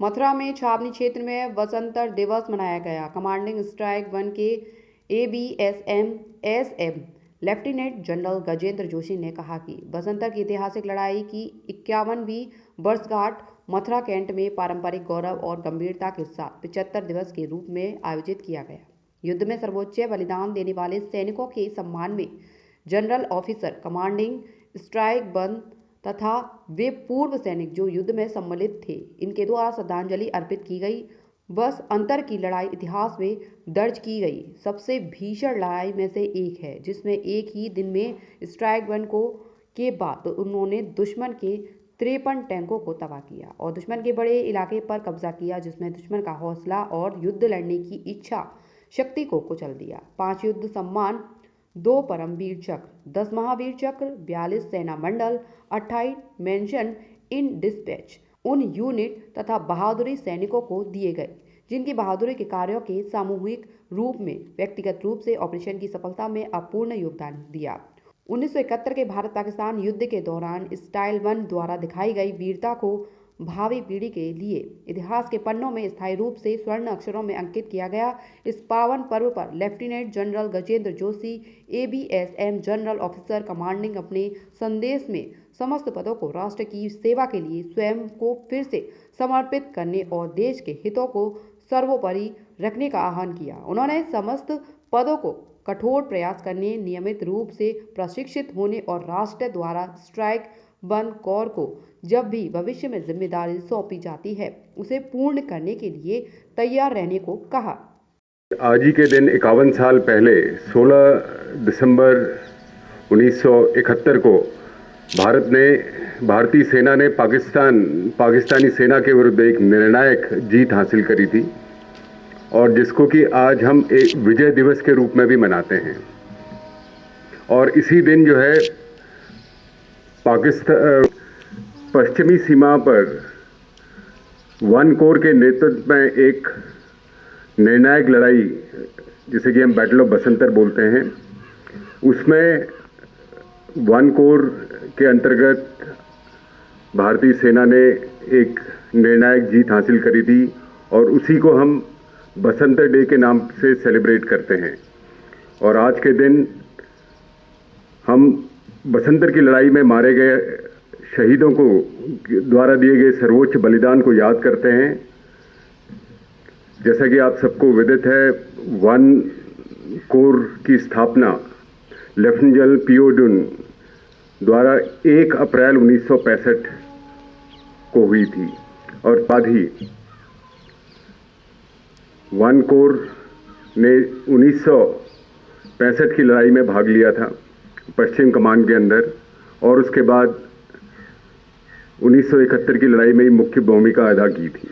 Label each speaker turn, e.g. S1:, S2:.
S1: मथुरा में छावनी क्षेत्र में बसंतर दिवस मनाया गया। कमांडिंग स्ट्राइक 1 के ABSM SM lieutenant general Gajendra Joshi ने कहा कि बसंतर की ऐतिहासिक लड़ाई की 51वीं वर्षगांठ मथुरा कैंट में पारंपरिक गौरव और गंभीरता के साथ 75 दिवस के रूप में आयोजित किया गया। युद्ध में सर्वोच्च बलिदान देने वाले सैनिकों के सम्मान में जनरल ऑफिसर कमांडिंग स्ट्राइक 1 तथा वे पूर्व सैनिक जो युद्ध में सम्मिलित थे, इनके द्वारा श्रद्धांजलि अर्पित की गई। बस अंतर की लड़ाई इतिहास में दर्ज की गई सबसे भीषण लड़ाई में से एक है, जिसमें एक ही दिन में स्ट्राइक 1 के बाद उन्होंने दुश्मन के 53 टैंकों को तबाह किया और दुश्मन के बड़े इलाके पर कब्जा किया, जिसमें दुश्मन का हौसला और युद्ध लड़ने की इच्छा शक्ति को कुचल दिया। 5 युद्ध सम्मान, 2 परमवीर चक्र, 10 महावीर चक्र, 42 सेना मंडल, 28 मेंशन इन डिस्पैच उन यूनिट तथा बहादुरी सैनिकों को दिए गए जिनकी बहादुरी के कार्यों के सामूहिक रूप में व्यक्तिगत रूप से ऑपरेशन की सफलता में अपूर्ण योगदान दिया। 1971 के भारत पाकिस्तान युद्ध के दौरान स्टाइल 1 द्वारा दिखाई गई वीरता को भावी पीढ़ी के लिए इतिहास के पन्नों में स्थायी रूप से स्वर्ण अक्षरों में अंकित किया गया। इस पावन पर्व पर lieutenant general Gajendra Joshi ABSM general officer commanding अपने संदेश में समस्त पदों को राष्ट्र की सेवा के लिए स्वयं को फिर से समर्पित करने और देश के हितों को सर्वोपरि रखने का आह्वान किया। उन्होंने समस्त पदों को कठोर प्रयास करने, नियमित रूप से प्रशिक्षित होने और राष्ट्र द्वारा स्ट्राइक 1 कोर को जब भी भविष्य में जिम्मेदारी सौंपी जाती है, उसे पूर्ण करने के लिए तैयार रहने को कहा।
S2: आज ही के दिन 51 साल पहले 16 दिसंबर 1971 को भारतीय सेना ने पाकिस्तानी सेना के विरुद्ध एक निर्णायक जीत हासिल करी थी और जिसको कि आज हम एक विजय दिवस के रूप में भी मनाते हैं। और इसी दिन जो है पाकिस्तान पश्चिमी सीमा पर 1 कोर के नेतृत्व में एक निर्णायक लड़ाई, जिसे कि हम बैटल ऑफ बसंतर बोलते हैं, उसमें 1 कोर के अंतर्गत भारतीय सेना ने एक निर्णायक जीत हासिल करी थी और उसी को हम बसंतर डे के नाम से सेलिब्रेट करते हैं। और आज के दिन हम बसंतर की लड़ाई में मारे गए शहीदों को द्वारा दिए गए सर्वोच्च बलिदान को याद करते हैं। जैसा कि आप सबको विदित है, 1 कोर की स्थापना लेफ्टिनेंट जनरल P.O. डुन द्वारा 1 अप्रैल 1965 को हुई थी और बाद ही 1 कोर ने 1965 की लड़ाई में भाग लिया था पश्चिम कमान के अंदर और उसके बाद 1971 की लड़ाई में ही मुख्य भूमिका अदा की थी।